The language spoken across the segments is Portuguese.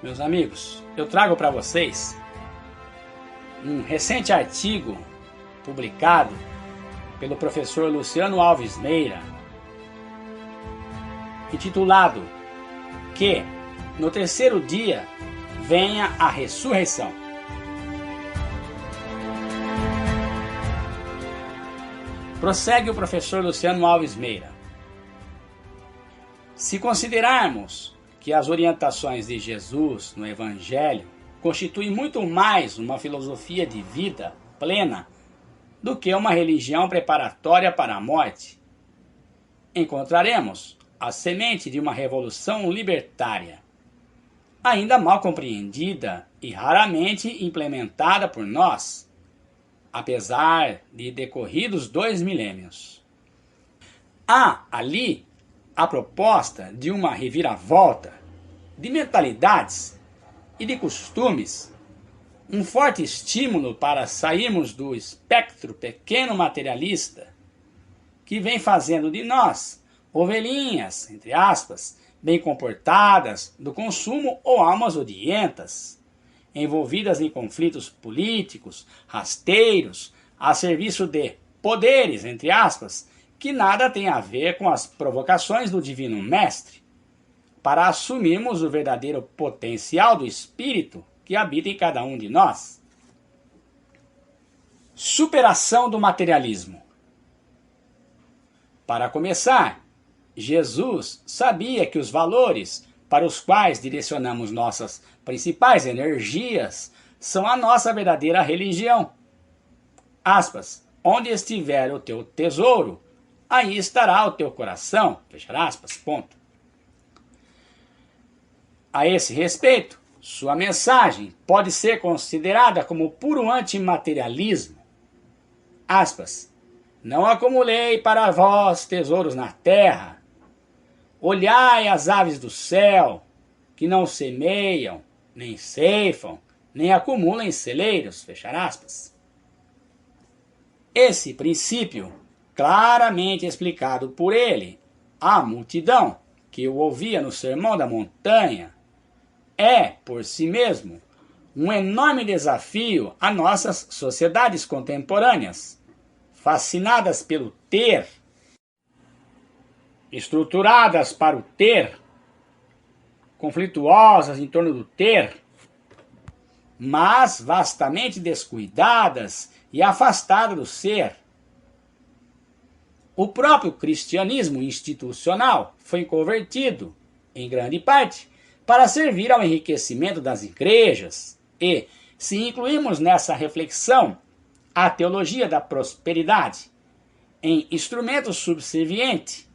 Meus amigos, eu trago para vocês um recente artigo publicado pelo professor Luciano Alves Meira, intitulado Que no terceiro dia venha a ressurreição. Prossegue o professor Luciano Alves Meira. Se considerarmos que as orientações de Jesus no Evangelho constituem muito mais uma filosofia de vida plena do que uma religião preparatória para a morte, encontraremos a semente de uma revolução libertária, ainda mal compreendida e raramente implementada por nós, apesar de decorridos 2 milênios. Há ali a proposta de uma reviravolta de mentalidades e de costumes, um forte estímulo para sairmos do espectro pequeno materialista que vem fazendo de nós ovelhinhas, entre aspas, bem comportadas do consumo ou almas odientas, envolvidas em conflitos políticos, rasteiros, a serviço de poderes, entre aspas, que nada tem a ver com as provocações do Divino Mestre, para assumirmos o verdadeiro potencial do Espírito que habita em cada um de nós. Superação do materialismo. Para começar, Jesus sabia que os valores para os quais direcionamos nossas principais energias são a nossa verdadeira religião. Aspas, onde estiver o teu tesouro, aí estará o teu coração. Fechar aspas, ponto. A esse respeito, sua mensagem pode ser considerada como puro antimaterialismo. Aspas, não acumulei para vós tesouros na terra. Olhai as aves do céu, que não semeiam, nem ceifam, nem acumulam em celeiros. Fechar aspas. Esse princípio, claramente explicado por ele à multidão que o ouvia no Sermão da Montanha, é, por si mesmo, um enorme desafio a nossas sociedades contemporâneas, fascinadas pelo ter, estruturadas para o ter, conflituosas em torno do ter, mas vastamente descuidadas e afastadas do ser. O próprio cristianismo institucional foi convertido, em grande parte, para servir ao enriquecimento das igrejas e, se incluirmos nessa reflexão a teologia da prosperidade em instrumento subserviente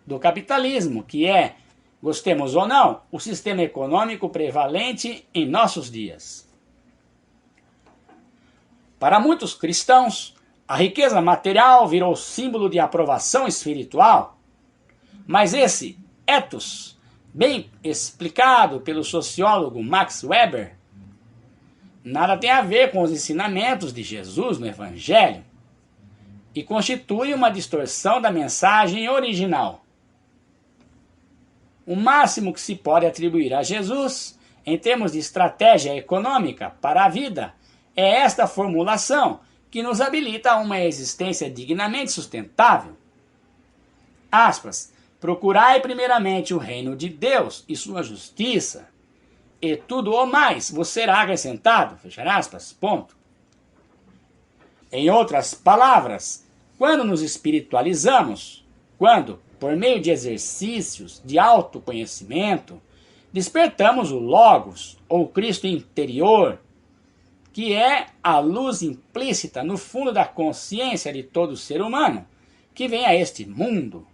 do capitalismo, que é, gostemos ou não, o sistema econômico prevalente em nossos dias. Para muitos cristãos, a riqueza material virou símbolo de aprovação espiritual, mas esse ethos, bem explicado pelo sociólogo Max Weber, nada tem a ver com os ensinamentos de Jesus no Evangelho e constitui uma distorção da mensagem original. O máximo que se pode atribuir a Jesus, em termos de estratégia econômica para a vida, é esta formulação que nos habilita a uma existência dignamente sustentável. Aspas, procurai primeiramente o reino de Deus e sua justiça, e tudo o mais vos será acrescentado. Fechar aspas, ponto. Em outras palavras, quando nos espiritualizamos, quando, por meio de exercícios de autoconhecimento, despertamos o Logos, ou Cristo interior, que é a luz implícita no fundo da consciência de todo ser humano que vem a este mundo,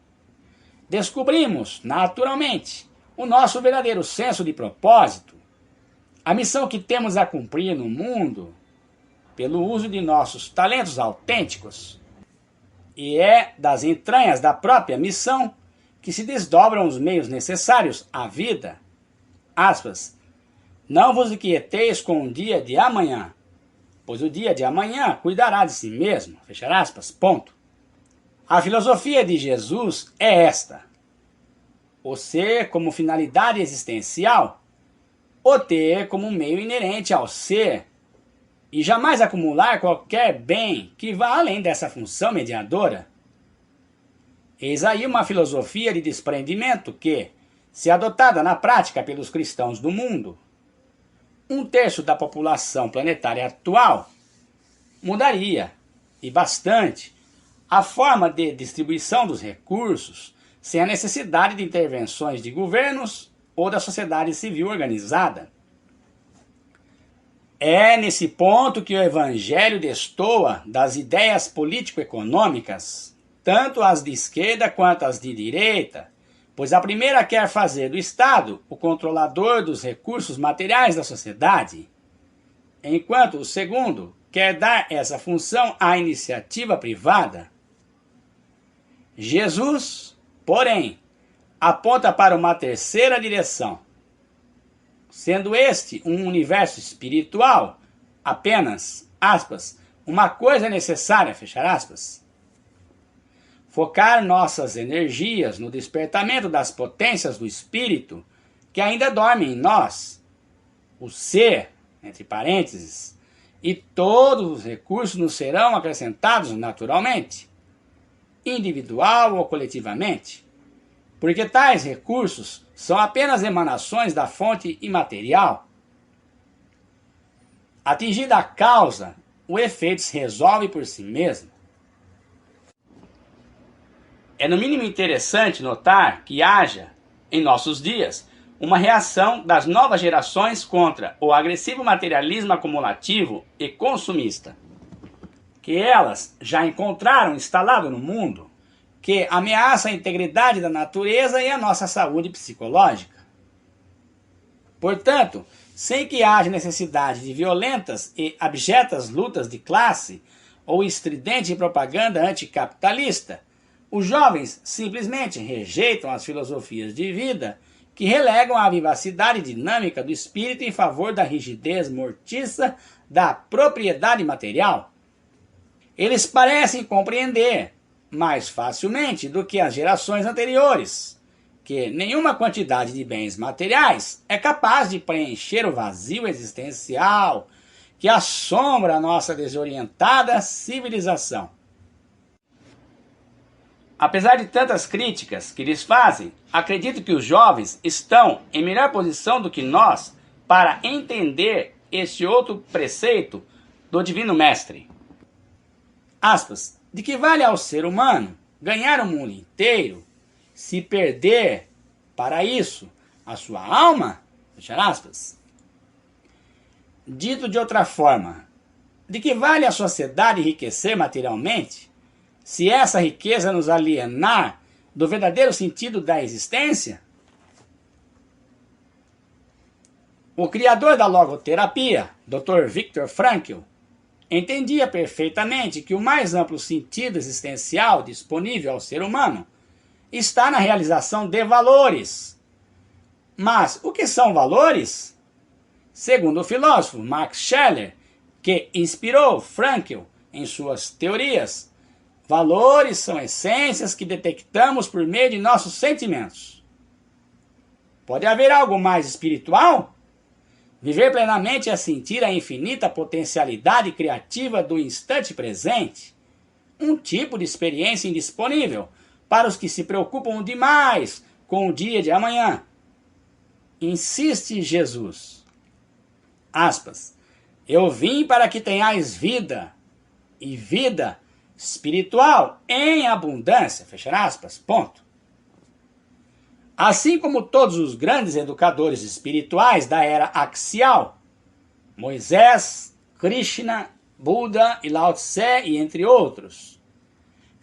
descobrimos, naturalmente, o nosso verdadeiro senso de propósito, a missão que temos a cumprir no mundo, pelo uso de nossos talentos autênticos. E é das entranhas da própria missão que se desdobram os meios necessários à vida. Aspas, não vos inquieteis com o dia de amanhã, pois o dia de amanhã cuidará de si mesmo. Fechar aspas, ponto. A filosofia de Jesus é esta: o ser como finalidade existencial o ter como meio inerente ao ser, e jamais acumular qualquer bem que vá além dessa função mediadora. Eis aí uma filosofia de desprendimento que, se adotada na prática pelos cristãos do mundo, 1/3 da população planetária atual, mudaria, e bastante, a forma de distribuição dos recursos, sem a necessidade de intervenções de governos ou da sociedade civil organizada. É nesse ponto que o Evangelho destoa das ideias político-econômicas, tanto as de esquerda quanto as de direita, pois a primeira quer fazer do Estado o controlador dos recursos materiais da sociedade, enquanto o segundo quer dar essa função à iniciativa privada. Jesus, porém, aponta para uma terceira direção, sendo este um universo espiritual, apenas, aspas, uma coisa necessária, fechar aspas. Focar nossas energias no despertamento das potências do espírito que ainda dormem em nós, o ser, entre parênteses, e todos os recursos nos serão acrescentados naturalmente, individual ou coletivamente, porque tais recursos são apenas emanações da fonte imaterial. Atingida a causa, o efeito se resolve por si mesmo. É no mínimo interessante notar que haja, em nossos dias, uma reação das novas gerações contra o agressivo materialismo acumulativo e consumista, que elas já encontraram instalado no mundo, que ameaça a integridade da natureza e a nossa saúde psicológica. Portanto, sem que haja necessidade de violentas e abjetas lutas de classe ou estridente propaganda anticapitalista, os jovens simplesmente rejeitam as filosofias de vida que relegam a vivacidade dinâmica do espírito em favor da rigidez mortiça da propriedade material. Eles parecem compreender, mais facilmente do que as gerações anteriores, que nenhuma quantidade de bens materiais é capaz de preencher o vazio existencial que assombra a nossa desorientada civilização. Apesar de tantas críticas que lhes fazem, acredito que os jovens estão em melhor posição do que nós para entender este outro preceito do Divino Mestre. Aspas, de que vale ao ser humano ganhar o mundo inteiro se perder, para isso, a sua alma? Fechar aspas. Dito de outra forma, de que vale a sociedade enriquecer materialmente se essa riqueza nos alienar do verdadeiro sentido da existência? O criador da logoterapia, Dr. Viktor Frankl, entendia perfeitamente que o mais amplo sentido existencial disponível ao ser humano está na realização de valores. Mas o que são valores? Segundo o filósofo Max Scheler, que inspirou Frankl em suas teorias, valores são essências que detectamos por meio de nossos sentimentos. Pode haver algo mais espiritual? Viver plenamente é sentir a infinita potencialidade criativa do instante presente. Um tipo de experiência indisponível para os que se preocupam demais com o dia de amanhã. Insiste Jesus. Aspas. Eu vim para que tenhais vida, e vida espiritual em abundância. Fechar aspas. Ponto. Assim como todos os grandes educadores espirituais da era axial, Moisés, Krishna, Buda e Lao Tse, e entre outros,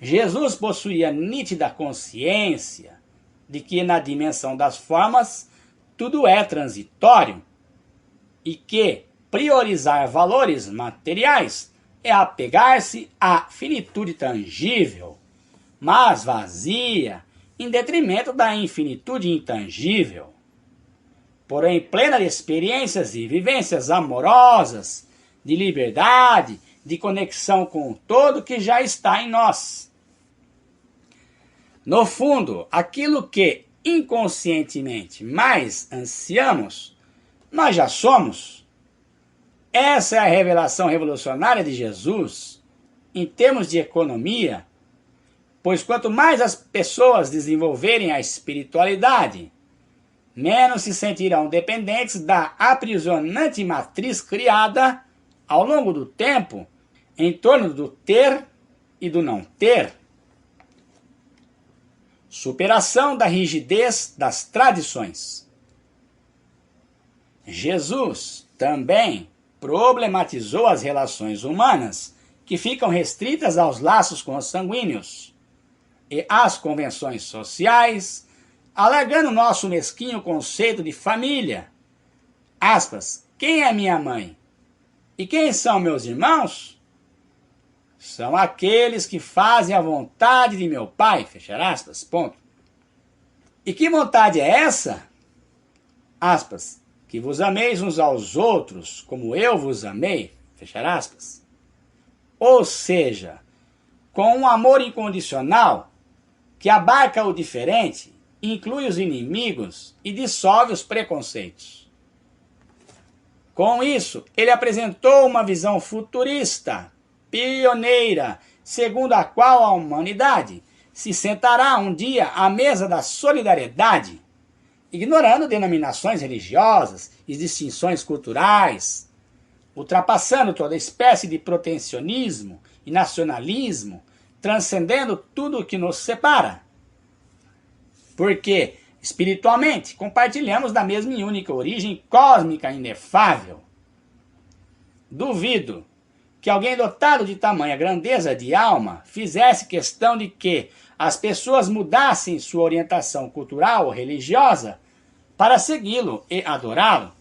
Jesus possuía nítida consciência de que na dimensão das formas tudo é transitório e que priorizar valores materiais é apegar-se à finitude tangível, mas vazia, em detrimento da infinitude intangível. Porém, plena de experiências e vivências amorosas, de liberdade, de conexão com o todo que já está em nós. No fundo, aquilo que inconscientemente mais ansiamos nós já somos. Essa é a revelação revolucionária de Jesus em termos de economia, pois quanto mais as pessoas desenvolverem a espiritualidade, menos se sentirão dependentes da aprisionante matriz criada ao longo do tempo em torno do ter e do não ter. Superação da rigidez das tradições. Jesus também problematizou as relações humanas que ficam restritas aos laços consanguíneos e às convenções sociais, alegando nosso mesquinho conceito de família. Aspas, quem é minha mãe? E quem são meus irmãos? São aqueles que fazem a vontade de meu Pai, fechar aspas, ponto. E que vontade é essa? Aspas, que vos ameis uns aos outros, como eu vos amei, fechar aspas. Ou seja, com um amor incondicional, que abarca o diferente, inclui os inimigos e dissolve os preconceitos. Com isso, ele apresentou uma visão futurista, pioneira, segundo a qual a humanidade se sentará um dia à mesa da solidariedade, ignorando denominações religiosas e distinções culturais, ultrapassando toda espécie de protecionismo e nacionalismo, transcendendo tudo o que nos separa. Porque, espiritualmente, compartilhamos da mesma e única origem cósmica inefável. Duvido que alguém dotado de tamanha grandeza de alma fizesse questão de que as pessoas mudassem sua orientação cultural ou religiosa para segui-lo e adorá-lo.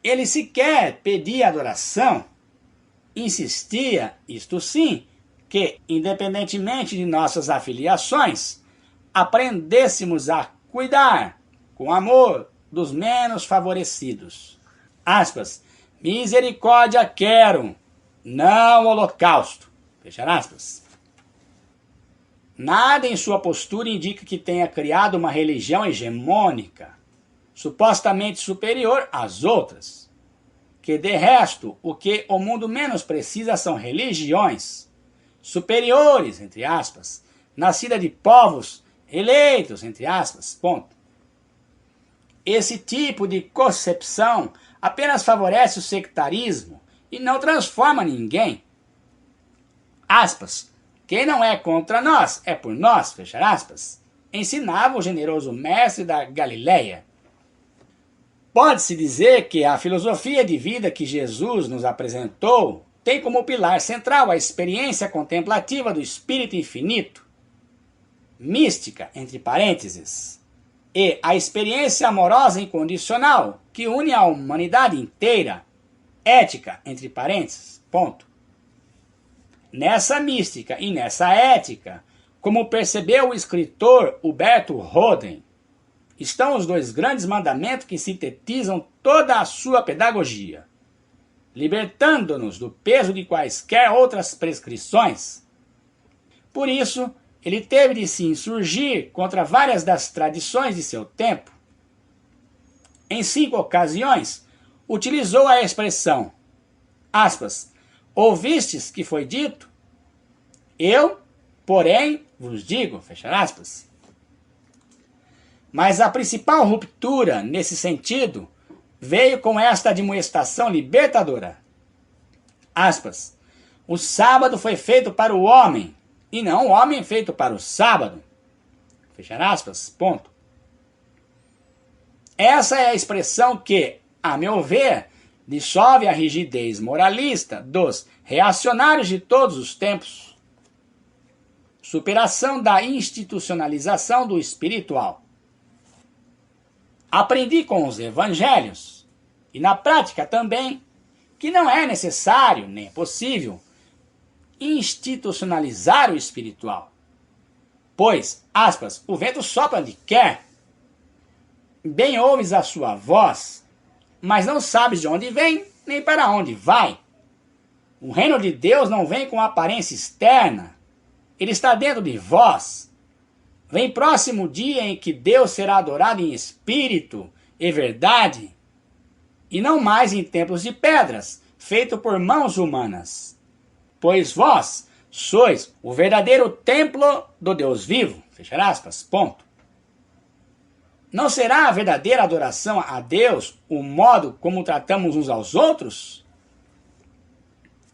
Ele sequer pedia adoração, insistia, isto sim, que, independentemente de nossas afiliações, aprendêssemos a cuidar, com amor, dos menos favorecidos. Aspas, misericórdia quero, não holocausto. Fecha aspas. Nada em sua postura indica que tenha criado uma religião hegemônica, supostamente superior às outras. Que, de resto, o que o mundo menos precisa são religiões superiores, entre aspas, nascidas de povos eleitos, entre aspas, ponto. Esse tipo de concepção apenas favorece o sectarismo e não transforma ninguém. Aspas, quem não é contra nós, é por nós, fechar aspas, ensinava o generoso mestre da Galileia. Pode-se dizer que a filosofia de vida que Jesus nos apresentou tem como pilar central a experiência contemplativa do Espírito Infinito, mística, entre parênteses, e a experiência amorosa incondicional que une a humanidade inteira, ética, entre parênteses, ponto. Nessa mística e nessa ética, como percebeu o escritor Huberto Roden, estão os dois grandes mandamentos que sintetizam toda a sua pedagogia, libertando-nos do peso de quaisquer outras prescrições. Por isso, ele teve de se insurgir contra várias das tradições de seu tempo. Em 5 ocasiões, utilizou a expressão, aspas, ouvistes que foi dito? Eu, porém, vos digo, fecha aspas. Mas a principal ruptura, nesse sentido, veio com esta admoestação libertadora. Aspas, o sábado foi feito para o homem, e não o homem feito para o sábado. Fecha aspas, ponto. Essa é a expressão que, a meu ver, dissolve a rigidez moralista dos reacionários de todos os tempos. Superação da institucionalização do espiritual. Aprendi com os evangelhos, e na prática também, que não é necessário, nem é possível, institucionalizar o espiritual. Pois, aspas, o vento sopra onde quer. Bem ouves a sua voz, mas não sabes de onde vem, nem para onde vai. O reino de Deus não vem com aparência externa, ele está dentro de vós. Vem próximo o dia em que Deus será adorado em espírito e verdade, e não mais em templos de pedras, feito por mãos humanas. Pois vós sois o verdadeiro templo do Deus vivo. Fechar aspas, ponto. Não será a verdadeira adoração a Deus o modo como tratamos uns aos outros?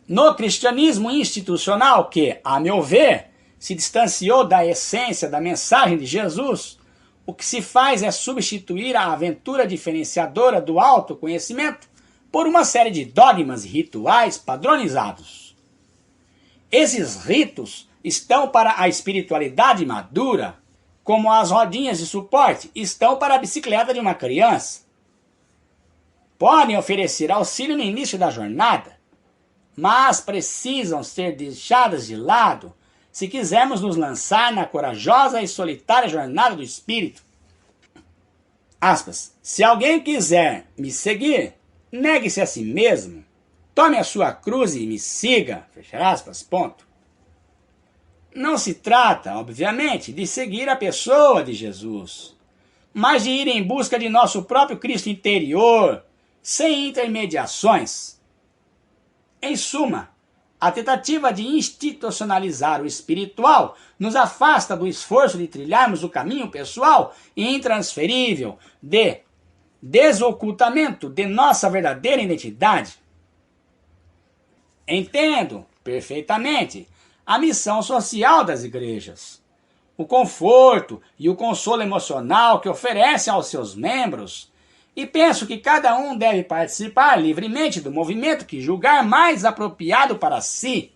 No cristianismo institucional que, a meu ver, se distanciou da essência da mensagem de Jesus, o que se faz é substituir a aventura diferenciadora do autoconhecimento por uma série de dogmas e rituais padronizados. Esses ritos estão para a espiritualidade madura, como as rodinhas de suporte estão para a bicicleta de uma criança. Podem oferecer auxílio no início da jornada, mas precisam ser deixadas de lado se quisermos nos lançar na corajosa e solitária jornada do Espírito. Aspas, se alguém quiser me seguir, negue-se a si mesmo, tome a sua cruz e me siga. Fechar aspas, ponto. Não se trata, obviamente, de seguir a pessoa de Jesus, mas de ir em busca de nosso próprio Cristo interior, sem intermediações. Em suma, a tentativa de institucionalizar o espiritual nos afasta do esforço de trilharmos o caminho pessoal e intransferível de desocultamento de nossa verdadeira identidade. Entendo perfeitamente a missão social das igrejas, o conforto e o consolo emocional que oferecem aos seus membros, e penso que cada um deve participar livremente do movimento que julgar mais apropriado para si.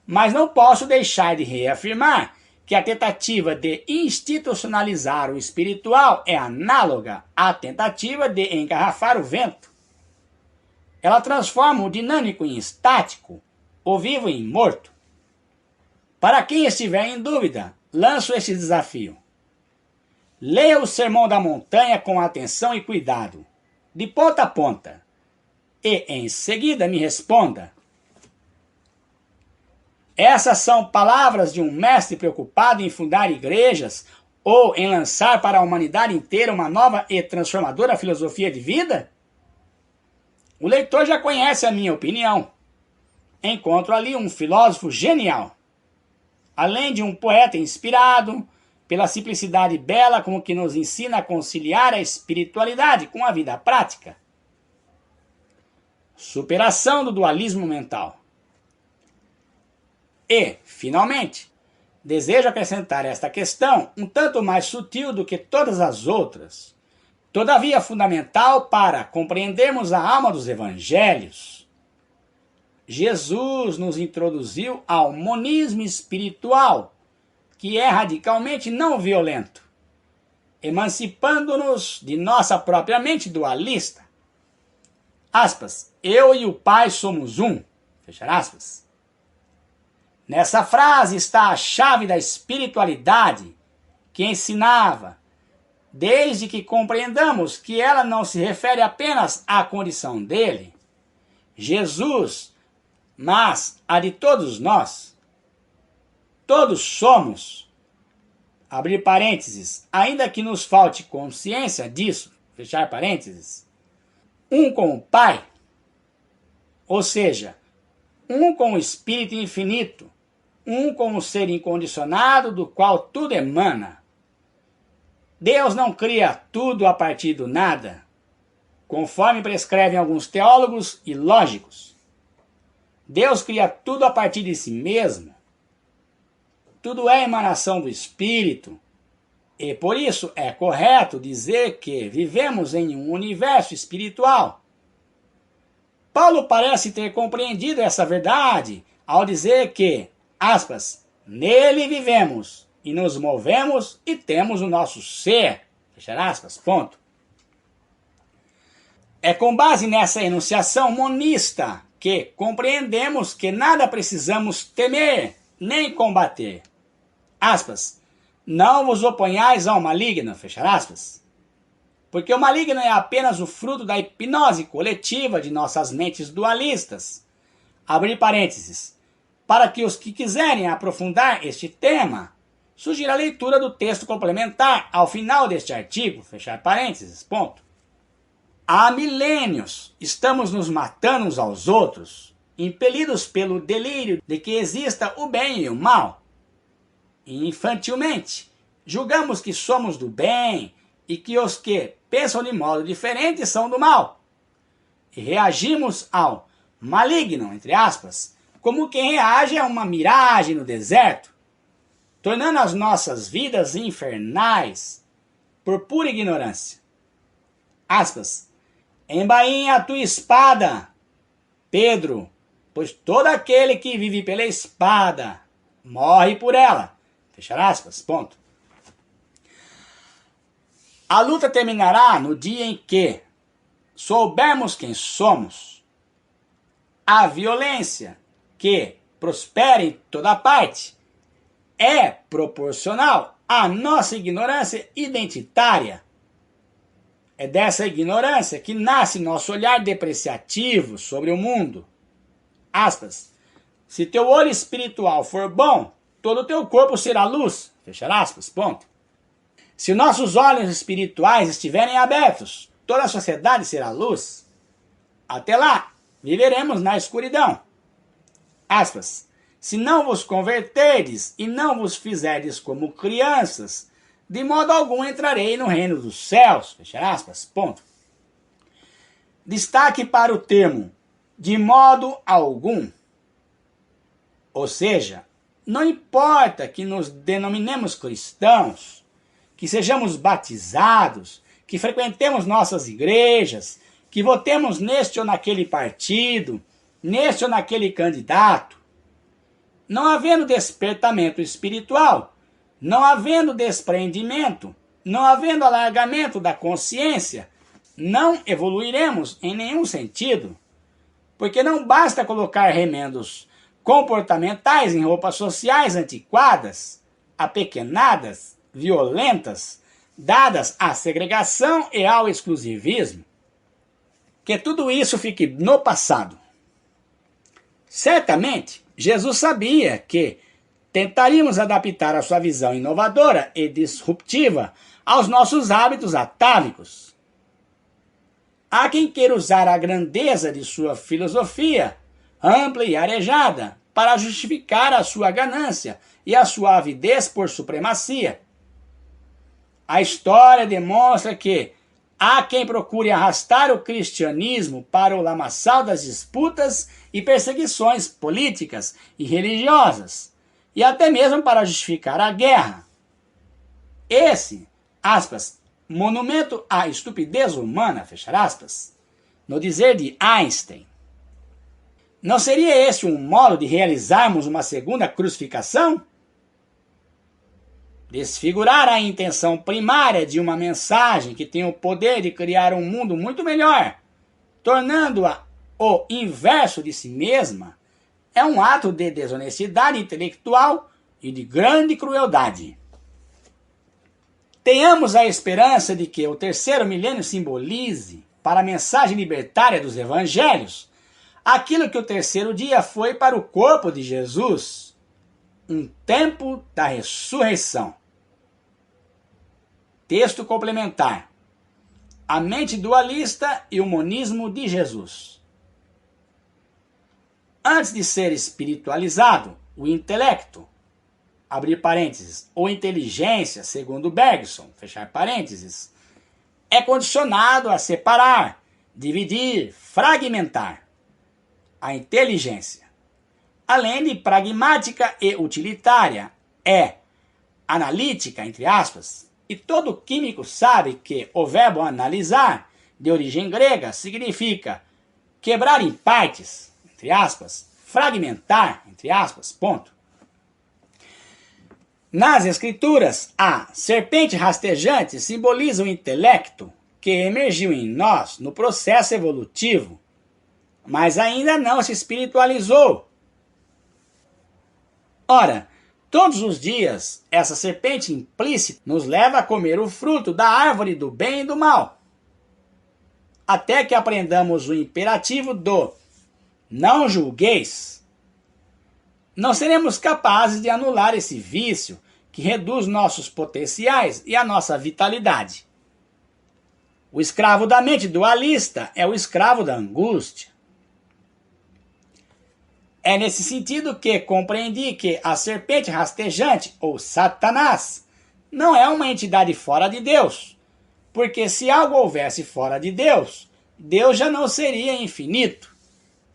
Mas não posso deixar de reafirmar que a tentativa de institucionalizar o espiritual é análoga à tentativa de engarrafar o vento. Ela transforma o dinâmico em estático, o vivo em morto. Para quem estiver em dúvida, lanço este desafio. Leia o Sermão da Montanha com atenção e cuidado, de ponta a ponta, e em seguida me responda. Essas são palavras de um mestre preocupado em fundar igrejas ou em lançar para a humanidade inteira uma nova e transformadora filosofia de vida? O leitor já conhece a minha opinião. Encontro ali um filósofo genial, além de um poeta inspirado pela simplicidade bela com que nos ensina a conciliar a espiritualidade com a vida prática. Superação do dualismo mental. E, finalmente, desejo acrescentar esta questão um tanto mais sutil do que todas as outras, todavia fundamental para compreendermos a alma dos evangelhos. Jesus nos introduziu ao monismo espiritual, que é radicalmente não violento, emancipando-nos de nossa própria mente dualista. Aspas, eu e o Pai somos um. Fechar aspas. Nessa frase está a chave da espiritualidade que ensinava, desde que compreendamos que ela não se refere apenas à condição dele, Jesus, mas a de todos nós. Todos somos, abrir parênteses, ainda que nos falte consciência disso, fechar parênteses, um com o Pai, ou seja, um com o Espírito infinito, um com o ser incondicionado do qual tudo emana. Deus não cria tudo a partir do nada, conforme prescrevem alguns teólogos e lógicos. Deus cria tudo a partir de si mesmo. Tudo é emanação do Espírito, e por isso é correto dizer que vivemos em um universo espiritual. Paulo parece ter compreendido essa verdade ao dizer que, aspas, nele vivemos e nos movemos e temos o nosso ser, fechar aspas, ponto. É com base nessa enunciação monista que compreendemos que nada precisamos temer nem combater. Aspas, não vos oponhais ao maligno, fechar aspas. Porque o maligno é apenas o fruto da hipnose coletiva de nossas mentes dualistas. Abrir parênteses. Para que os que quiserem aprofundar este tema, sugiro a leitura do texto complementar ao final deste artigo, fechar parênteses, ponto. Há milênios estamos nos matando uns aos outros, impelidos pelo delírio de que exista o bem e o mal. E infantilmente, julgamos que somos do bem e que os que pensam de modo diferente são do mal. E reagimos ao maligno, entre aspas, como quem reage a uma miragem no deserto, tornando as nossas vidas infernais por pura ignorância. Aspas. Embainha a tua espada, Pedro, pois todo aquele que vive pela espada morre por ela. Fechar aspas, ponto. A luta terminará no dia em que soubermos quem somos. A violência que prospera em toda parte é proporcional à nossa ignorância identitária. É dessa ignorância que nasce nosso olhar depreciativo sobre o mundo. Aspas. Se teu olho espiritual for bom, todo o teu corpo será luz. Fechar aspas, ponto. Se nossos olhos espirituais estiverem abertos, toda a sociedade será luz. Até lá, viveremos na escuridão. Aspas. Se não vos converterdes e não vos fizerdes como crianças, de modo algum entrarei no reino dos céus. Fechar aspas, ponto. Destaque para o termo de modo algum. Ou seja, não importa que nos denominemos cristãos, que sejamos batizados, que frequentemos nossas igrejas, que votemos neste ou naquele partido, neste ou naquele candidato. Não havendo despertamento espiritual, não havendo despreendimento, não havendo alargamento da consciência, não evoluiremos em nenhum sentido. Porque não basta colocar remendos comportamentais em roupas sociais antiquadas, apequenadas, violentas, dadas à segregação e ao exclusivismo. Que tudo isso fique no passado. Certamente, Jesus sabia que tentaríamos adaptar a sua visão inovadora e disruptiva aos nossos hábitos atávicos. Há quem queira usar a grandeza de sua filosofia, ampla e arejada, para justificar a sua ganância e a sua avidez por supremacia. A história demonstra que há quem procure arrastar o cristianismo para o lamaçal das disputas e perseguições políticas e religiosas, e até mesmo para justificar a guerra. Esse, aspas, monumento à estupidez humana, fechar aspas, no dizer de Einstein. Não seria esse um modo de realizarmos uma segunda crucificação? Desfigurar a intenção primária de uma mensagem que tem o poder de criar um mundo muito melhor, tornando-a o inverso de si mesma, é um ato de desonestidade intelectual e de grande crueldade. Tenhamos a esperança de que o terceiro milênio simbolize, para a mensagem libertária dos evangelhos, aquilo que o terceiro dia foi para o corpo de Jesus, um tempo da ressurreição. Texto complementar. A mente dualista e o monismo de Jesus. Antes de ser espiritualizado, o intelecto, abrir parênteses, ou inteligência, segundo Bergson, fechar parênteses, é condicionado a separar, dividir, fragmentar. A inteligência, além de pragmática e utilitária, é analítica, entre aspas, e todo químico sabe que o verbo analisar, de origem grega, significa quebrar em partes, entre aspas, fragmentar, entre aspas, ponto. Nas escrituras, a serpente rastejante simboliza o intelecto que emergiu em nós no processo evolutivo, mas ainda não se espiritualizou. Ora, todos os dias, essa serpente implícita nos leva a comer o fruto da árvore do bem e do mal, até que aprendamos o imperativo do não julgueis. Não seremos capazes de anular esse vício que reduz nossos potenciais e a nossa vitalidade. O escravo da mente dualista é o escravo da angústia. É nesse sentido que compreendi que a serpente rastejante, ou Satanás, não é uma entidade fora de Deus, porque se algo houvesse fora de Deus, Deus já não seria infinito,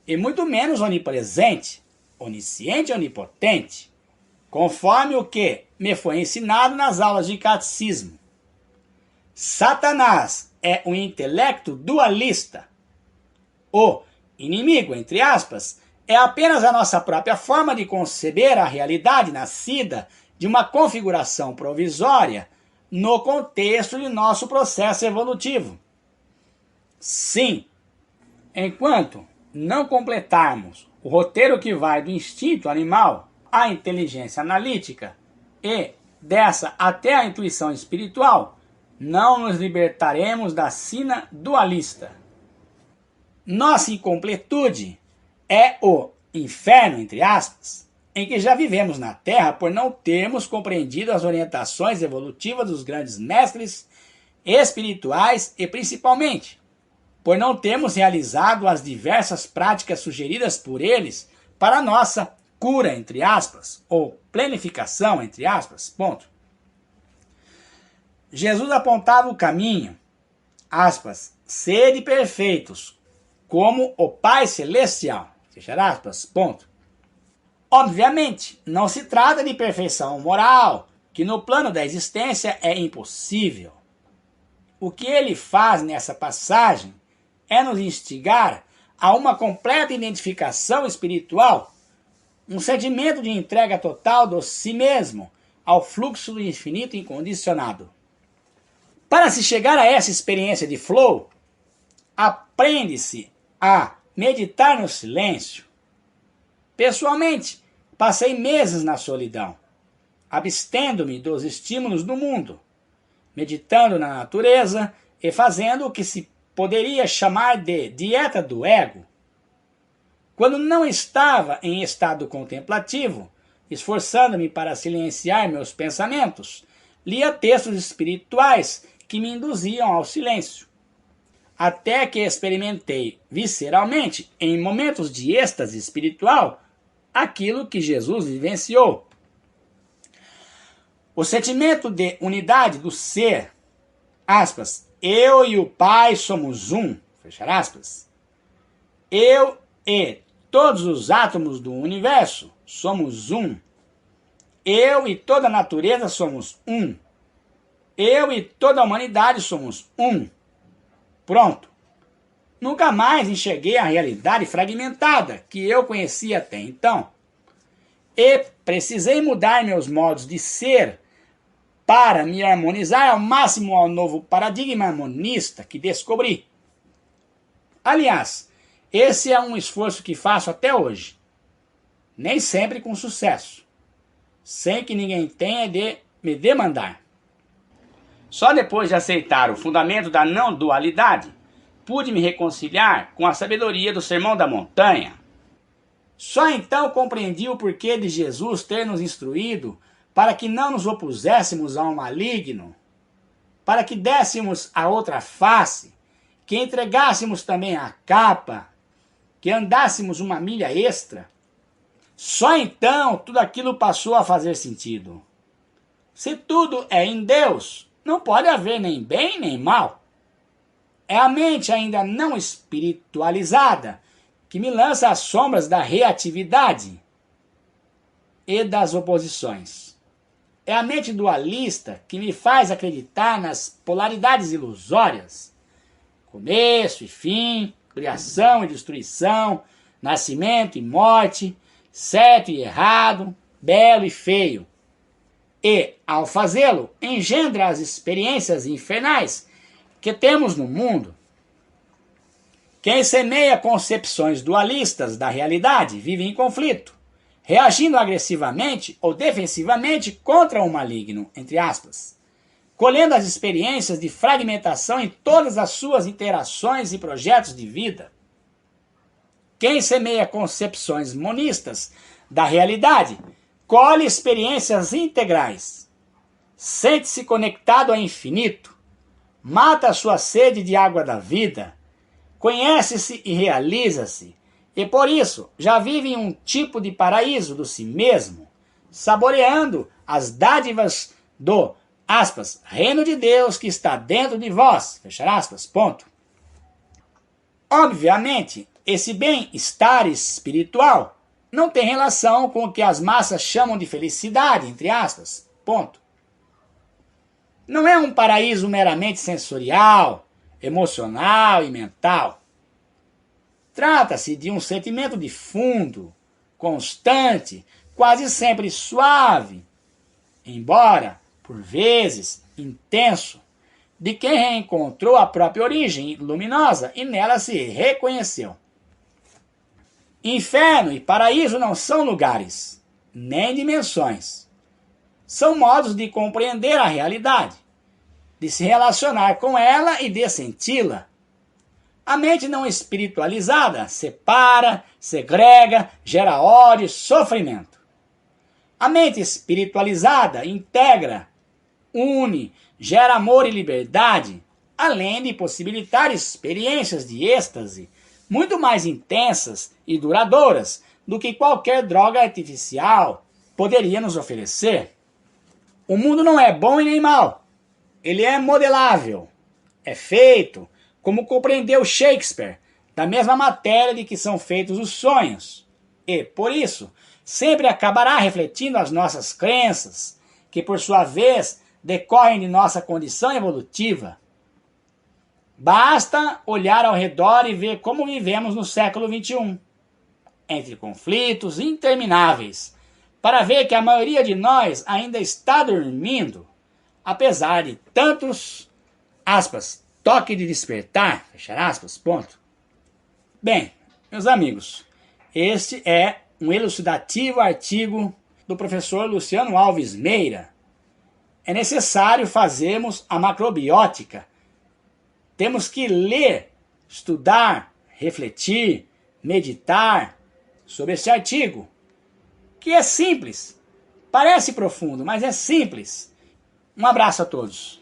e muito menos onipresente, onisciente e onipotente, conforme o que me foi ensinado nas aulas de catecismo. Satanás é um intelecto dualista. O inimigo, entre aspas, é apenas a nossa própria forma de conceber a realidade nascida de uma configuração provisória no contexto de nosso processo evolutivo. Sim, enquanto não completarmos o roteiro que vai do instinto animal à inteligência analítica e dessa até a intuição espiritual, não nos libertaremos da sina dualista. Nossa incompletude é o inferno, entre aspas, em que já vivemos na Terra por não termos compreendido as orientações evolutivas dos grandes mestres espirituais e, principalmente, por não termos realizado as diversas práticas sugeridas por eles para nossa cura, entre aspas, ou planificação, entre aspas, ponto. Jesus apontava o caminho, aspas, sede perfeitos, como o Pai Celestial, fechar aspas, ponto. Obviamente, não se trata de perfeição moral, que no plano da existência é impossível. O que ele faz nessa passagem é nos instigar a uma completa identificação espiritual, um sentimento de entrega total do si mesmo ao fluxo do infinito incondicionado. Para se chegar a essa experiência de flow, aprende-se a meditar no silêncio. Pessoalmente, passei meses na solidão, abstendo-me dos estímulos do mundo, meditando na natureza e fazendo o que se poderia chamar de dieta do ego. Quando não estava em estado contemplativo, esforçando-me para silenciar meus pensamentos, lia textos espirituais que me induziam ao silêncio. Até que experimentei visceralmente, em momentos de êxtase espiritual, aquilo que Jesus vivenciou. O sentimento de unidade do ser, aspas, eu e o Pai somos um, fechar aspas. Eu e todos os átomos do universo somos um. Eu e toda a natureza somos um. Eu e toda a humanidade somos um. Pronto. Nunca mais enxerguei a realidade fragmentada que eu conhecia até então. E precisei mudar meus modos de ser para me harmonizar ao máximo ao novo paradigma harmonista que descobri. Aliás, esse é um esforço que faço até hoje. Nem sempre com sucesso. Sem que ninguém tenha de me demandar. Só depois de aceitar o fundamento da não dualidade, pude me reconciliar com a sabedoria do Sermão da Montanha. Só então compreendi o porquê de Jesus ter nos instruído para que não nos opuséssemos ao maligno, para que dessemos a outra face, que entregássemos também a capa, que andássemos uma milha extra. Só então tudo aquilo passou a fazer sentido. Se tudo é em Deus, não pode haver nem bem nem mal. É a mente ainda não espiritualizada que me lança as sombras da reatividade e das oposições. É a mente dualista que me faz acreditar nas polaridades ilusórias. Começo e fim, criação e destruição, nascimento e morte, certo e errado, belo e feio. E, ao fazê-lo, engendra as experiências infernais que temos no mundo. Quem semeia concepções dualistas da realidade vive em conflito, reagindo agressivamente ou defensivamente contra o maligno, entre aspas, colhendo as experiências de fragmentação em todas as suas interações e projetos de vida. Quem semeia concepções monistas da realidade colhe experiências integrais, sente-se conectado ao infinito, mata a sua sede de água da vida, conhece-se e realiza-se, e por isso já vive em um tipo de paraíso do si mesmo, saboreando as dádivas do, aspas, reino de Deus que está dentro de vós, fechar aspas, ponto. Obviamente, esse bem-estar espiritual não tem relação com o que as massas chamam de felicidade, entre aspas, ponto. Não é um paraíso meramente sensorial, emocional e mental. Trata-se de um sentimento de fundo, constante, quase sempre suave, embora, por vezes, intenso, de quem reencontrou a própria origem luminosa e nela se reconheceu. Inferno e paraíso não são lugares, nem dimensões. São modos de compreender a realidade, de se relacionar com ela e de senti-la. A mente não espiritualizada separa, segrega, gera ódio e sofrimento. A mente espiritualizada integra, une, gera amor e liberdade, além de possibilitar experiências de êxtase muito mais intensas e duradouras do que qualquer droga artificial poderia nos oferecer. O mundo não é bom e nem mau. Ele é modelável. É feito, como compreendeu Shakespeare, da mesma matéria de que são feitos os sonhos. E, por isso, sempre acabará refletindo as nossas crenças, que por sua vez decorrem de nossa condição evolutiva. Basta olhar ao redor e ver como vivemos no século XXI, entre conflitos intermináveis, para ver que a maioria de nós ainda está dormindo, apesar de tantos, aspas, toque de despertar, fechar aspas, ponto. Bem, meus amigos, este é um elucidativo artigo do professor Luciano Alves Meira. É necessário fazermos a macrobiótica. Temos que ler, estudar, refletir, meditar sobre esse artigo, que é simples. Parece profundo, mas é simples. Um abraço a todos.